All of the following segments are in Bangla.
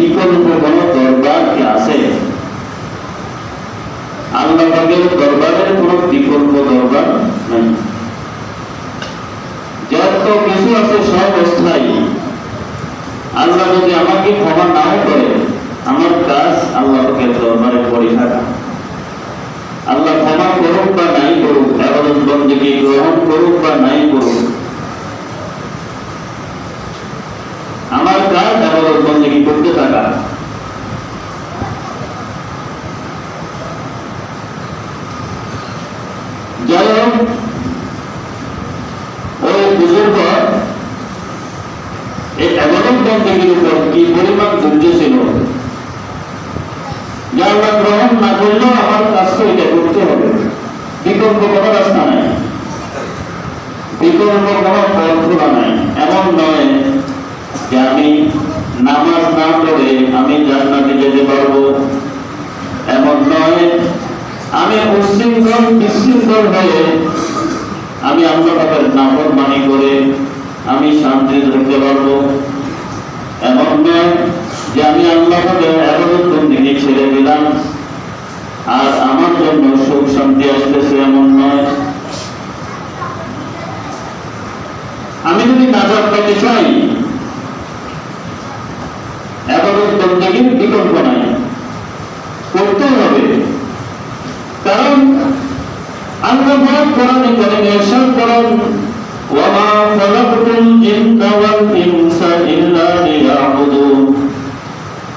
বিকল্প কোন দরবার কি আছে? আল্লাহ পাকের দরবারের কোন বিকল্প দরবার নাই। যত কিছু আছে সব অস্থায়ী। আল্লাহ যদি আমাকে ক্ষমা নাও করে, আমার কাজ আল্লাহ পাকের দরবারে পড়ে থাকা। আল্লাহ ক্ষমা করুক বা নাই করুক, ইবাদত বন্দেগী গ্রহণ করুক বা নাই করুক, আমার কাজ ইবাদত বন্দেগী করতে থাকা। যাই হোক, ওই বুজুর্গ এই ইবাদত বন্দেগীর উপর কি পরিমাণ ধৈর্য ছিল, যে আল্লাহ গ্রহণ না করলেও আমার কাজ তো এটা করতে হবে, বিকল্প কোনো রাস্তা নাই, বিকল্প কোনো পথ খোলা নাই। এমন নয় যে আমি নামাজ না পড়ে আমি জান্নাতে যেতে পারবো, এমন নয় আমি উচ্ছৃঙ্খল বিশৃঙ্খল হয়ে আমি আল্লাহ পাকের নাফরমানি করে আমি শান্তি ধরতে পারবো, এমন নয় যে আমি আল্লাহ পাকের ইবাদত বন্দেগী ছেড়ে দিলাম আর আমার জন্য সুখ শান্তি আসতেছে, এমন নয়। আমি যদি নাজাত পেতে চাই, ইবাদত বন্দেগীর বিকল্প নাই, করতেই হবে। কারণ আল্লাহ পাক কোরআনে কারীমে ইরশাদ করেন, ওয়া মা খালাকতুল জিন্না ওয়াল ইনসা ইল্লা লিয়াবুদুন,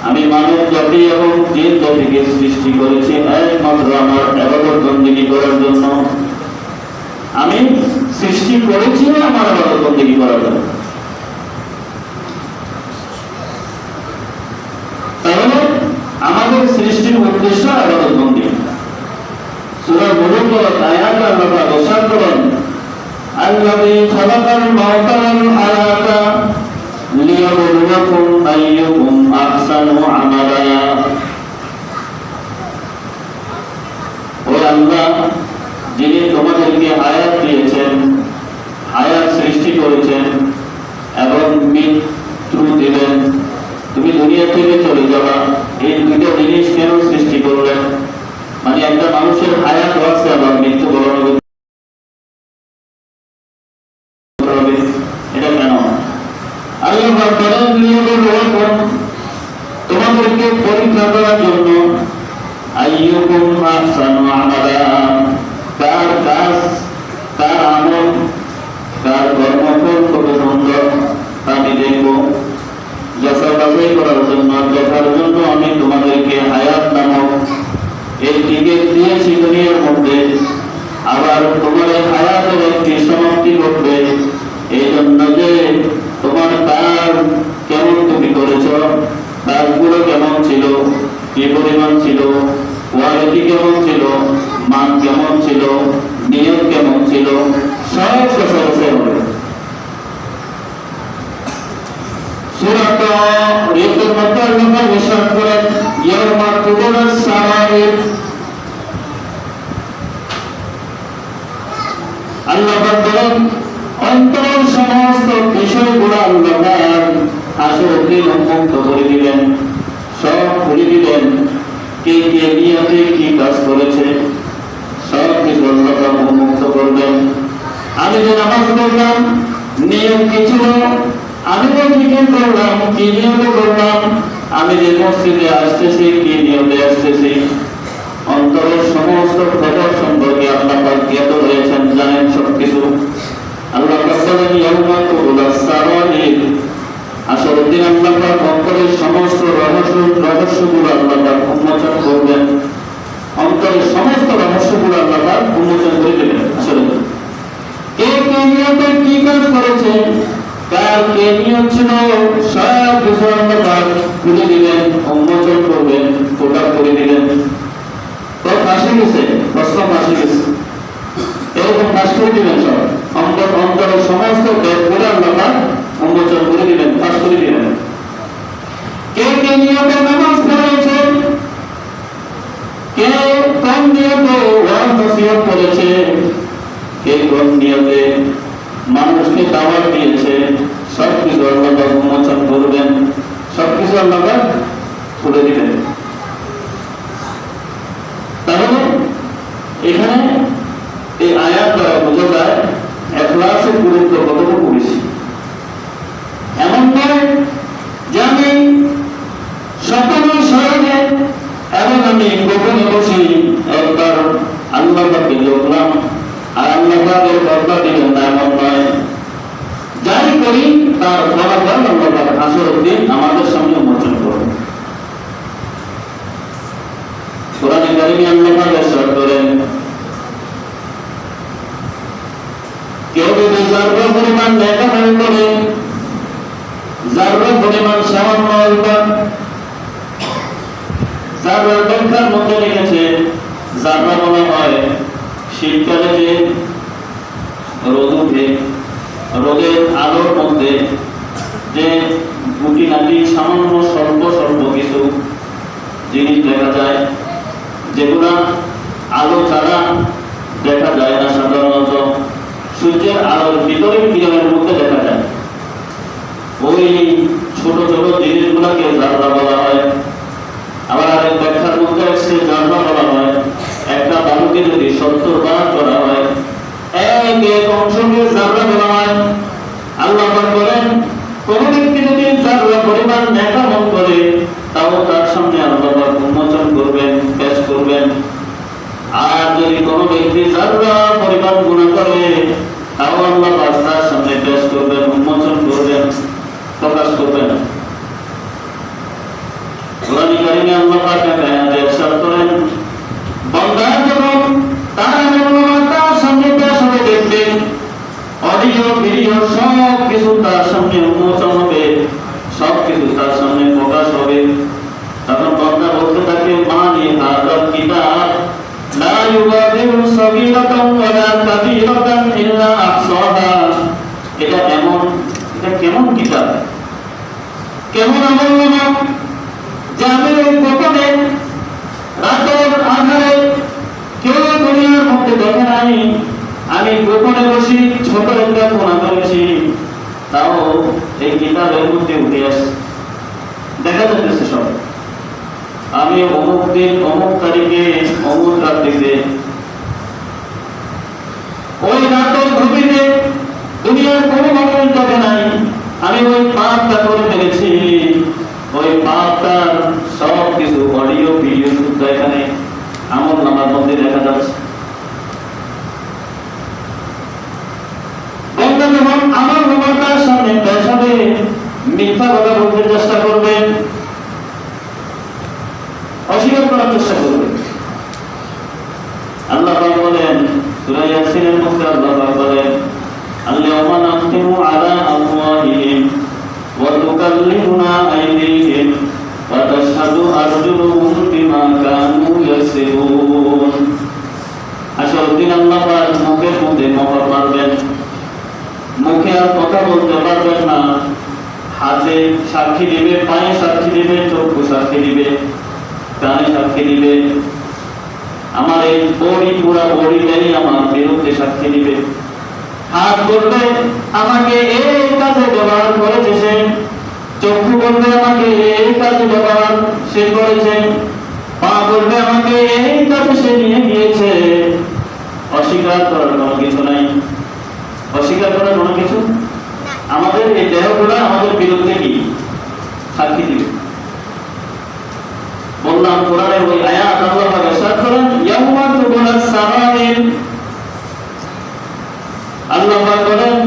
আমি মানব জাতি এবং জিন জাতিকে সৃষ্টি করেছি একমাত্র আমার ইবাদত বন্দেগী করার জন্য। আমি সৃষ্টি করেছি আমার ইবাদত বন্দেগী করার জন্য। তাহলে আমাদের সৃষ্টির উদ্দেশ্য ইবাদত বন্দেগী। সূরা মুলুকের আয়াতে আল্লাহ পাক ইরশাদ করেন, আল্লাযী খালাকাল মাউতা ওয়াল হায়াতা লিয়াবলুয়াকুম আইয়ুকুম আহসানু আমালা। ও আল্লাহ, যিনি তোমাদেরকে হায়াত দিয়েছেন, হায়াত সৃষ্টি করেছেন এবং মৃত্যু দিবেন, তুমি দুনিয়া থেকে চলে যাবা, এই দুইটা জিনিস কেন সৃষ্টি করলেন? মানে একটা মানুষের হায়াত আছে আবার মৃত্যু বরণ হবে, এটা কেন? আল্লাহ বলেন, লিয়াবলুয়াকুম, তোমাদেরকে পরীক্ষা করার জন্য, আইয়ুকুম আহসানু আমালা, কার কাজ, কার আমল, কার কর্মফল কত সুন্দর তা আমি দেখবো। যাচাই বাছাই করার জন্য, দেখার জন্য আমি তোমাদেরকে হায়াত নামক এই টিকিট দিয়েছি দুনিয়ার মধ্যে। আবার তোমার এই হায়াতের একটি সমাপ্তি ঘটবে, এই জন্য যে তোমার কাজ কেমন তুমি করেছ, কাজগুলো কেমন ছিল, কি পরিমাণ ছিল, কোয়ালিটি কেমন ছিল, মান কেমন ছিল, নিয়ত কেমন ছিল, সব যাচাই হবে। সূরা তারিকের মধ্যে আল্লাহ ইরশাদ করেন, ইয়াউমা তুবলাস সারাইর, আল্লাহ বলেন অন্তরের সমস্ত বিষয়গুলো আল্লাহ হাসরের দিন উন্মুক্ত করে দিলেন, সব খুলে দিলেন। কে কে নিয়তে কি কাজ করেছে সব কিছু আল্লাহ উন্মুক্ত করবেন। আমি যে নামাজ পড়লাম, নিয়ম কি ছিল, আমি যে জিকির করলাম কি নিয়তে করলাম, আমি যে মসজিদে আসতেছি কি নিয়তে আসতেছি, অন্তরের সমস্ত খবর সম্পর্কে আল্লাহ পাক জ্ঞাত হয়েছেন, জানেন সবকিছু। আল্লাহ পাক বলেন, ইয়াউমা তুবলাস সারাইর, হাসরের দিন আল্লাহ পাক অন্তরের সমস্ত রহস্যগুলো আল্লাহ পাক উন্মোচন করবেন, অন্তরের সমস্ত রহস্যগুলো আল্লাহ পাক উন্মোচন করে দেবেন। আসলে কে কে নিয়তে কি কাজ করেছে, কার কে নিয়ত ছিল, সব কিছু আল্লাহ পাক খুলে দিবেন, উন্মোচন করবেন, প্রকাশ করে দিবেন। তো ফাঁসে গেছে, প্রশ্ন ফাঁসে গেছে, এরকম ফাঁস করে দিবেন সব, অন্তরের সমস্ত ব্যাগগুলো আল্লাহ পাক উন্মোচন করে দিবেন, ফাঁস করে দিবেন। কে কে নিয়তে নামাজ পড়েছে, কে কোন নিয়তে ওয়াজ নসিহত করেছে, কে কোন নিয়তে মানুষকে দাওয়াত দিয়েছে, সবকিছু আল্লাহ পাক উন্মোচন করবেন, সবকিছু আল্লাহ পাক খুলে দিবেন। তাহলে এখানে এই আয়াত দ্বারা বোঝা যায় ইখলাসের গুরুত্ব কতটুকু বেশি। এমন নয় যে আমি সকলের সঙ্গে এবং আমি গোপনে বসে একবার আল্লাহ পাককে দেখলাম আর আল্লাহ পাকের বরকত দিলেন না, এমন নয়। যাই করি তার ফলাফল আল্লাহ পাক হাসরের দিন আমাদের সামনে উন্মোচন করবেন। কোরআনে কারিমে আল্লাহ পাক ইরশাদ করেন, কেউ যদি যাররা পরিমাণ নেক আমল করে, যাররা পরিমাণ সামান্য অল্প, যাররার ব্যাখ্যার মধ্যে লিখেছে যাররা বলা হয় শীতকালে যে রোদ উঠে, রোদের আলোর মধ্যে যে গুটিনাটি সামান্য স্বল্প স্বল্প কিছু জিনিস দেখা যায়, যেগুলা আলো ছাড়া দেখা যায় না, সাধারণত সূর্যের আলোর ভিতরে কিরণের মধ্যে দেখা যায়। ওই ছোট ছোট জিনিসগুলোকে যাররা বলা হয়। আবার আরেক ব্যাখ্যার মধ্যে আসছে যাররা বলা হয় একটা বালুকে যদি 70 বার করা হয়, এক এক অংশকে যাররা বলা হয়। আল্লাহ পাক বলেন, কোন ব্যক্তি যদি যাররা পরিমাণ নেক আমল করে তাও তার সামনে আল্লাহ পাক উন্মোচন করবেন, পেশ করবেন। আর যদি কোন ব্যক্তি যাররা পরিমাণ গুনাহ করে তাও আল্লাহ পাক তার সামনে পেশ করবেন, উন্মোচন করবেন, প্রকাশ করবেন। কোরআনে কারিমে আল্লাহ পাক ইরশাদ করেন, বান্দা যখন তার আমল তার সামনে পেশ হবে দেখবে, অডিও ভিডিও সব কিছু তার সামনে উন্মোচন হবে, সব কিছু তার সামনে প্রকাশ হবে। তখন বান্দা বলতে থাকে, মানি হাযাল কিতাব লা ইউগাদিরু সাগীরাতান ওয়ালা কাবীরাতান ইল্লা আহসাহা। এটা কেমন কিতাব, কেমন আমলনামা যে আমি গোপনে রাতের আধারে কেউ দুনিয়ার মধ্যে দেখে নাই, আমি গোপনে বসি ছোট একটা গুনাহ করেছি, তাও এই কিতাবের মধ্যে উঠে আসে, দেখা যাচ্ছে সব। আমি অমুক দিন অমুক তারিখে অমুক রাত্রিতে ওই রাতের গভীরে দুনিয়ার কোনো মানুষ দেখে নাই, আমি ওই পাপটা করে ফেলেছি। ওই পাপটার সব কিছু অডিও ভিডিও শুদ্ধ এখানে আমল নামার মধ্যে দেখা যাচ্ছে। যখন আমার নামার সামনে পেশ হবে, মিথ্যা কথা বলতে চেষ্টা করবেন, অস্বীকার করার চেষ্টা করবেন। আল্লাহ পাক বলেন সূরা ইয়াসিনের মধ্যে, আল্লাহ পাক বলেন, আল-ইয়াওমা নাখতিমু আলা আফওয়াহিহিম ওয়া তুকাল্লিমুনা আইদিহিম ওয়া তাশহাদু আরজুলুহুম বিমা কানু ইয়াসিবুন। আসল দিন আল্লাহ পাক মুখের মধ্যে মোহর মারবেন, মুখে আর কথা বলতে পারবেন না, হাতে সাক্ষী দিবে, পায়ে সাক্ষী দিবে, চক্ষু সাক্ষী দিবে, কানে সাক্ষী দিবে, আমার এই বডি পুরা বডিটাই আমার বিরুদ্ধে সাক্ষী দিবে। হাত বলবে আমাকে এই কাজে ব্যবহার করেছে সে, চক্ষু বলবে আমাকে এই কাজে ব্যবহার সে করেছে, পা বলবে আমাকে এই কাজে সে নিয়ে গিয়েছে। অস্বীকার করার কোনো কিছু নাই, অস্বীকার করার কোনো কিছু। আমাদের এই দেহগুলো আমাদের বিরুদ্ধে কি সাক্ষী দিবে। বললাম কোরআনের ওই আয়াত আল্লাহ পাক ইরশাদ করেন, ইয়াউমা তুবলাস সারাইর। আল্লাহ পাক বলেন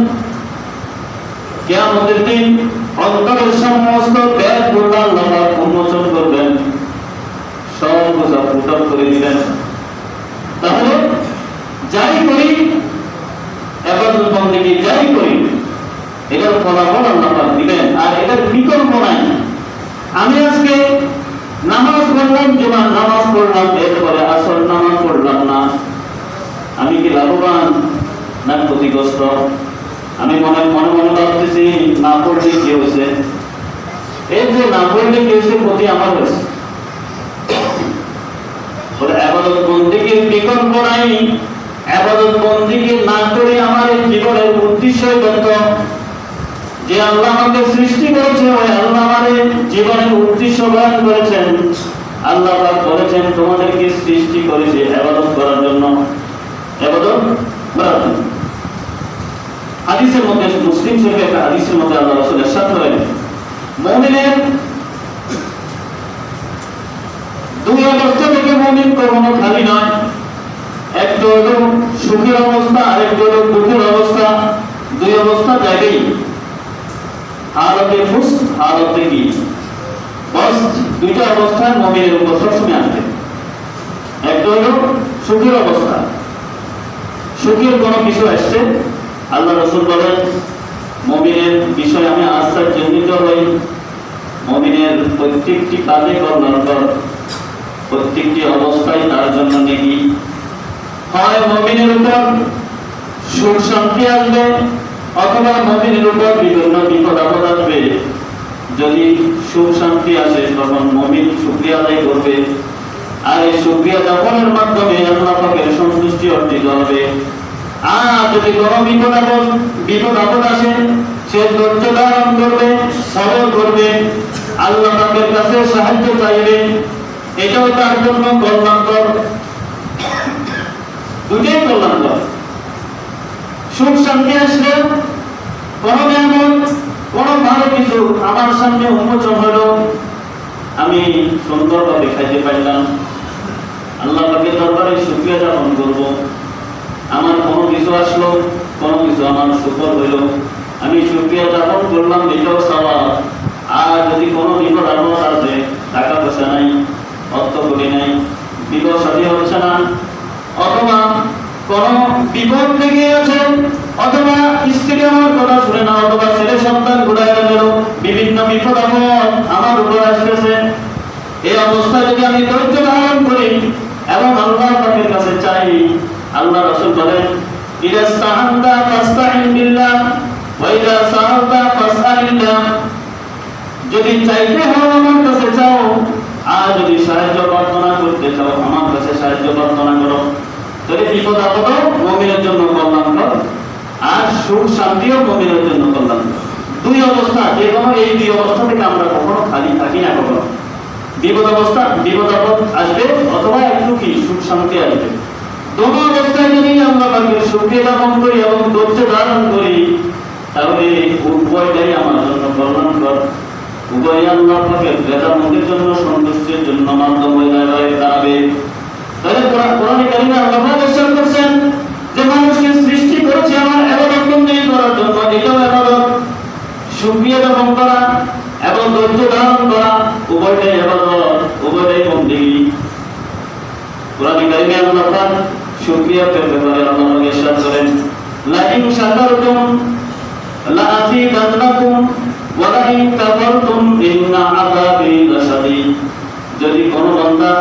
কিয়ামতের দিন অন্তরের সমস্ত ব্যাগগুলো আল্লাহ পাক উন্মোচন করবেন, সব বোঝা ফুটক করে দিবেন। তাহলে যাই করি, ইবাদত বন্দেগী যাই করি, এটার ফলাফল আল্লাহ পাক দিবেন, আর এটার বিকল্প নাই। আমি আজকে নামাজ পড়লাম, জুমার নামাজ পড়লাম, এরপরে আসর নামাজ পড়লাম না, আমি কি লাভবান না ক্ষতিগ্রস্ত? আমি মনে মনে মনে ভাবতেছি না পড়লে কি হয়েছে, এই যে না পড়লে কি হয়েছে, ক্ষতি আমার হয়েছে। ইবাদত বন্দেগীর বিকল্প নাই। ইবাদত বন্দেগী না করে আমার এই জীবনের উদ্দেশ্য ব্যর্থ। যে আল্লাহ আমাকে সৃষ্টি করেছে ওই আল্লাহ আমাদের জীবনের উদ্দেশ্য বয়ান করেছেন। আল্লাহ পাক বলেছেন তোমাদেরকে সৃষ্টি করেছে ইবাদত করার জন্য, ইবাদত করার জন্য। হাদিসের মধ্যে, মুসলিম শরীফে একটা হাদিসের মধ্যে আল্লাহ রাসূল ইরশাদ করেন, মুমিনের দুই অবস্থা থেকে মুমিন কখনো খালি নয়। একটা হলো সুখের অবস্থা, আরেকটা হলো দুঃখের অবস্থা। দুই অবস্থা জায়গায় হালতে ফুস হালতে কি বস, দুইটা অবস্থায় মুমিনের উপর সবসময় আসবে। একটা হলো সুখের অবস্থা, সুখের কোনো কিছু আসছে, আল্লাহ রাসূল বলেন মুমিনের বিষয়ে আমি আশ্চর্যান্বিত হই। মুমিনের প্রত্যেকটি কাজে কল্যাণকর, প্রত্যেকটি অবস্থায় তার জন্য নেকি। হয় মুমিনের উপর সুখ শান্তি আসবে, অথবা মুমিনের উপর বিভিন্ন বিপদ আপদ আসবে। যদি সুখ শান্তি আসে তখন মুমিন শুকরিয়া আদায় করবে, আর এই শুকরিয়া যাপনের মাধ্যমে আল্লাহ পাকের সন্তুষ্টি অর্জিত হবে। আর যদি কোনো বিপদ আপদ আসে, সে ধৈর্য ধারণ করবে, সবর করবে, আল্লাহ পাকের কাছে সাহায্য চাইবে, এটাও তার জন্য কল্যাণকর। দুটোই কল্যাণকর। সুখ শান্তি আসলে কোনো নিয়ামত, কোনো ভালো কিছু আমার সামনে উন্মোচন হলো, আমি সুন্দরভাবে খাইতে পারলাম, আল্লাহ পাকের দরবারে শুকরিয়া জ্ঞাপন করব। আমার কোনো কিছু আসলো, কোনো কিছু আমার সুফল হইল, আমি শুকরিয়া জ্ঞাপন করলাম, এটাও সওয়াব। আর যদি কোনো বিপদ আপদ আসে, টাকা পয়সা নাই, অর্থ করি নাই, বিবাহ শাদী হচ্ছে না, অথবা কোনো বিপদ লেগে আছে, অথবা স্ত্রী আমার কথা শুনে না, অথবা ছেলে সন্তান ঘুরায় গেল, বিভিন্ন বিপদ আপদ আমার উপর আসতেছে, এই অবস্থায় যদি আমি ধৈর্য ধারণ করি এবং আল্লাহ পাকের কাছে চাই, আল্লাহ রাসূল বলেন ইযা ইসতাআনতা ফাসতাইন বিল্লাহ ওয়া ইযা সাআলতা ফাসআলিল্লাহ। যদি চাইতে হয় আমার কাছে চাও, আর যদি সাহায্য প্রার্থনা করতে চাও আমার কাছে সাহায্য প্রার্থনা করো। তাহলে বিপদ আপদ মুমিনের জন্য কল্যাণকর, আর সুখ শান্তিও মুমিনের জন্য কল্যাণকর। দুই অবস্থা, যে কোনো এই দুই অবস্থা থেকে আমরা কখনো খালি থাকি না। কখনো বিপদ আপদ আসবে, অথবা একটু কি সুখ শান্তি আসবে। দোনো অবস্থায় যদি আমরা পাকের শুকরিয়া জ্ঞাপন করি এবং ধৈর্য ধারণ করি, তাহলে উভয়টাই আমার জন্য কল্যাণকর, উভয় আল্লাহ পাকের রেজামতের জন্য, সন্তুষ্টির জন্য মাধ্যম হয়ে দাঁড়াবে। তাহলে কোরআনে কারিমে আল্লাহ পাক ইরশাদ করেছেন যে মানুষকে সৃষ্টি করেছে আমার ইবাদত বন্দেগী করার জন্য, এটাও ইবাদত। শুকরিয়া জ্ঞাপন করা এবং ধৈর্য ধারণ করা উভয়টাই ইবাদত, উভয়টাই বন্দেগী। কোরআনে কারিমে আল্লাহ পাক শুকরিয়ার ব্যাপারে আল্লাহ পাক ইরশাদ করেন লা ইন শাকারতুম লা আযীদান্নাকুম ওয়া লা ইন কাফারতুম ইন্না আযাবি লাশাদীদ। যদি কোনো বান্দা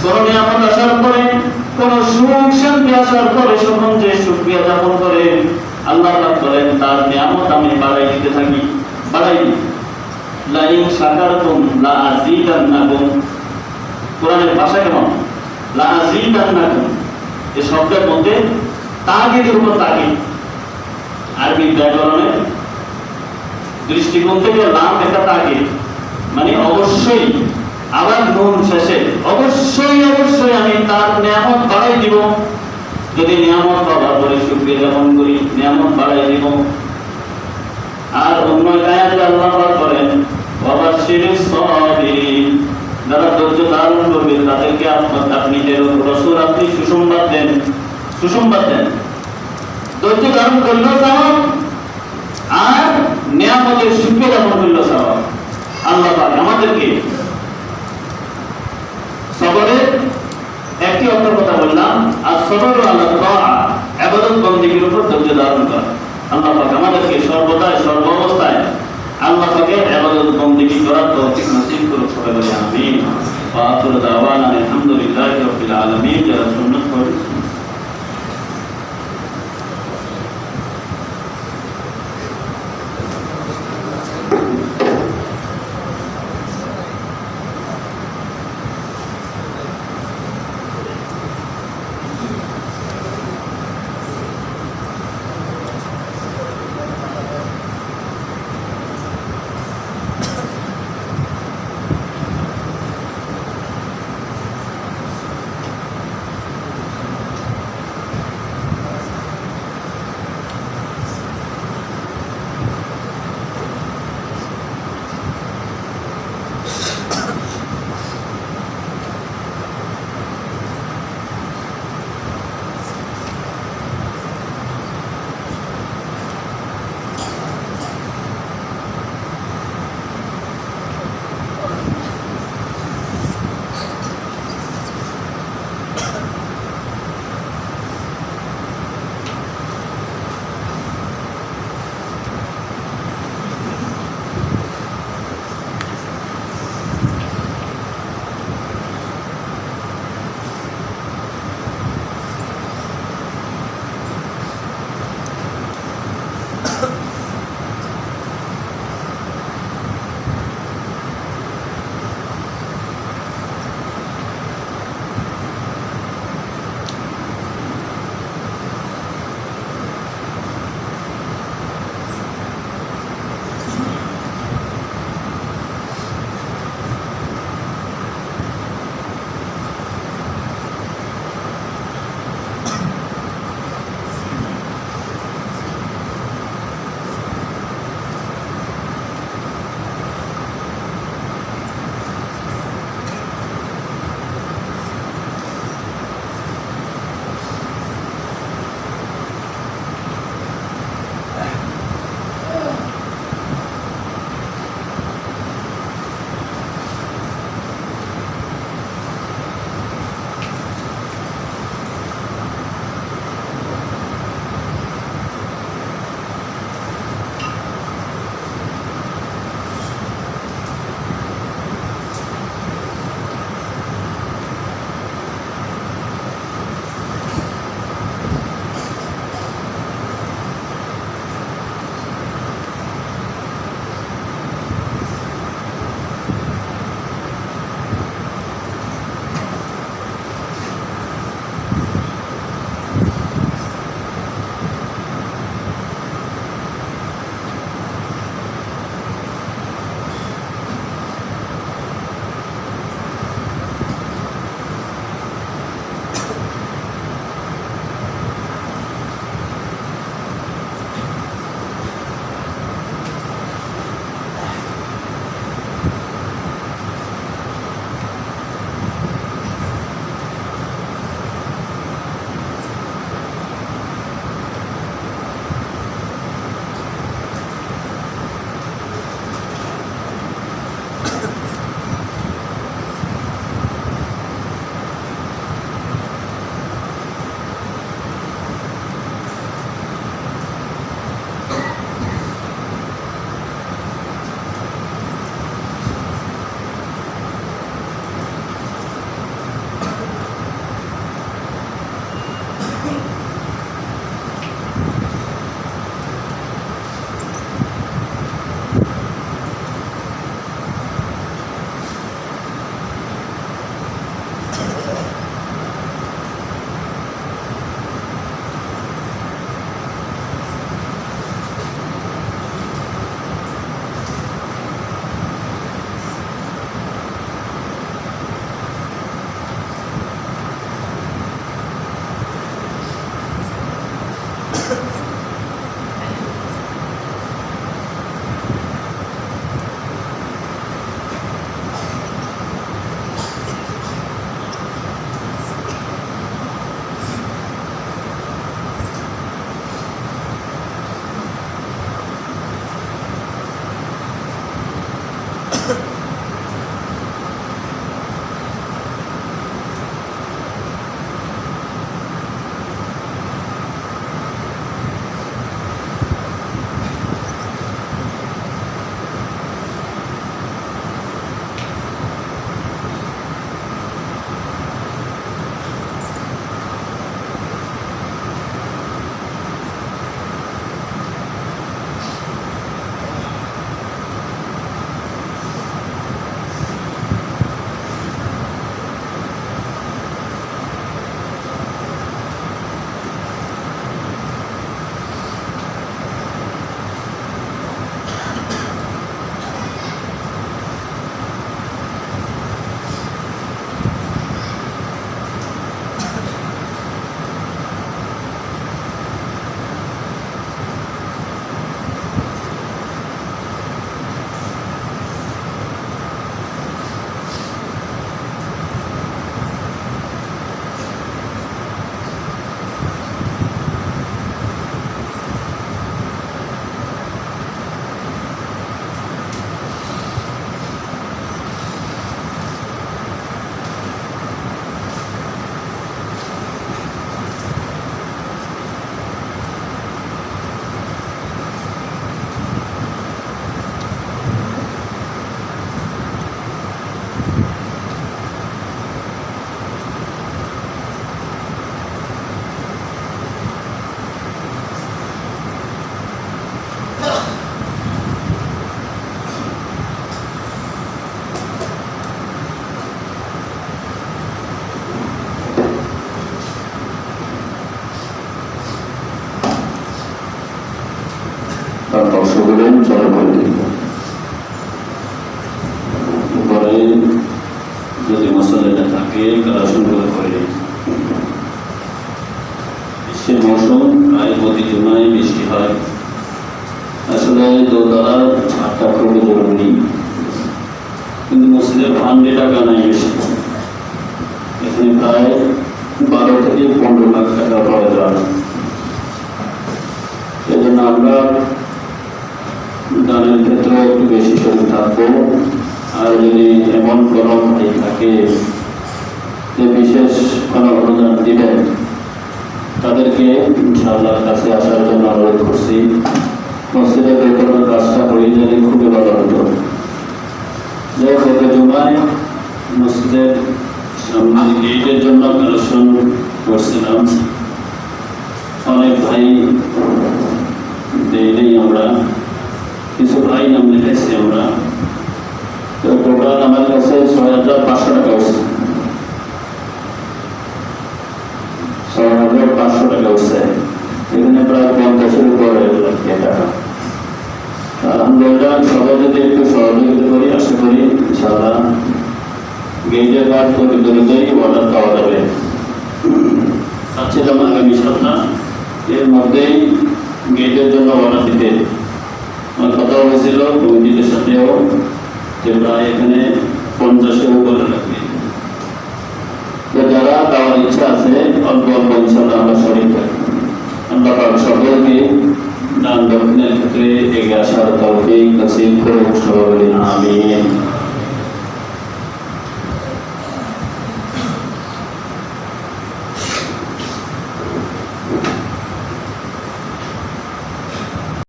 কোনো নিয়ামত আসার পরে, কোনো সুখ শান্তি আসার পরে যখন যে শুকরিয়া জ্ঞাপন করে, আল্লাহ পাক বলেন তার নিয়ামত আমি বাড়াই দিতে থাকি, বাড়াই দিই। লা ইন শাকারতুম লা আযীদান্নাকুম, কোরআনের ভাষা কেমন? লা আযীদান্নাকুম, এই শব্দের মধ্যে তাকিদের উপর তাকিদ। আরবি ব্যাকরণের দৃষ্টিকোণ থেকে লাম একটা তাকিদ, মানে অবশ্যই, আবার নুন শেষে, অবশ্যই অবশ্যই আমি তার নিয়ামত বাড়াই দিব। যদি নিয়ামত পাওয়ার পরে শুকরিয়া জ্ঞাপন করি, নিয়ামত বাড়াই দিব। আর অন্য আয়াতে আল্লাহ পাক বলেন ওয়াবাশশিরিস সাবিরিন, যারা ধৈর্য ধারণ করবে তাদেরকে আপনি রাসূল আপনি সুসংবাদ দেন, সুসংবাদ দেন। ধৈর্য ধারণ করলেও সওয়াব, আর নিয়ামতের শুকরিয়া জ্ঞাপন করলেও সওয়াব। আল্লাহ পাক আমাদেরকে সবরের একটি অর্থের কথা বললাম, আর সবর আলা তাআ, ইবাদত বন্দেগীর উপর ধৈর্য ধারণ করা। আল্লাহ পাক আমাদেরকে সর্বদাই সর্ব অবস্থায় আল্লাহ পাকের ইবাদত বন্দেগী করার তৌফিক নসিব করুন। সবাই বলি আমিন। ওয়া আখিরু দাওয়ানা আলহামদুলিল্লাহি রাব্বিল আলামিন। যারা সুন্নাত পড়ে যদি মুসল্লিরা থাকে কালেকশন করে গ্রীষ্মের মৌসুম প্রায় প্রতি জুমায় বৃষ্টি হয়। আসলে দোতলার ছাদটা খুবই জরুরি, কিন্তু মসজিদের ফান্ডে টাকা নাই বেশি। এখানে প্রায় 12 থেকে 15 লাখ টাকা প্রয়োজন। এই জন্য আমরা দানের ক্ষেত্রে একটু বেশি সঠিক থাকবো। আর যদি এমন কোনো ভাই থাকে যে বিশেষ কোনো অনুদান দিবেন, তাদেরকে ইনশাআল্লাহ কাছে আসার জন্য অনুরোধ করছি। মসজিদের ভেতরের কাজটা করে দিলে খুবই ভালো হতো। যে গত জুমায় মসজিদের সামনে গেটের জন্য কালেকশন করছিলাম, অনেক ভাই দেই আমরা, কিছু ভাই নাম লিখেছি আমরা। তো টোটাল আমার কাছে 6,500 টাকা হচ্ছে, 6,500 টাকা হচ্ছে। এখানে প্রায় 50-এর উপরে টাকা। আলহামদুলিল্লাহ, সবাই যদি একটু সহযোগিতা করি, আশা করি ইনশাআল্লাহ গেটের কাজ করে দরিদ্রই অর্ডার পাওয়া যাবে। চাচ্ছিলাম আগামী সপ্তাহ এর মধ্যেই গেটের জন্য অর্ডার দিতে। আমার কথা হয়েছিল কমিটিদের সাথেও যে প্রায় এখানে 50-এর উপরে লাগবে। যারা দেওয়ার ইচ্ছা আছে অল্প অল্প ইনশাআল্লাহ আমরা শরীর থাকি। আল্লাহ পাক সকলকে দান দক্ষিণের ক্ষেত্রে এগিয়ে আসার তৌফিক নসিব করুন। সবাই বলি আমিন।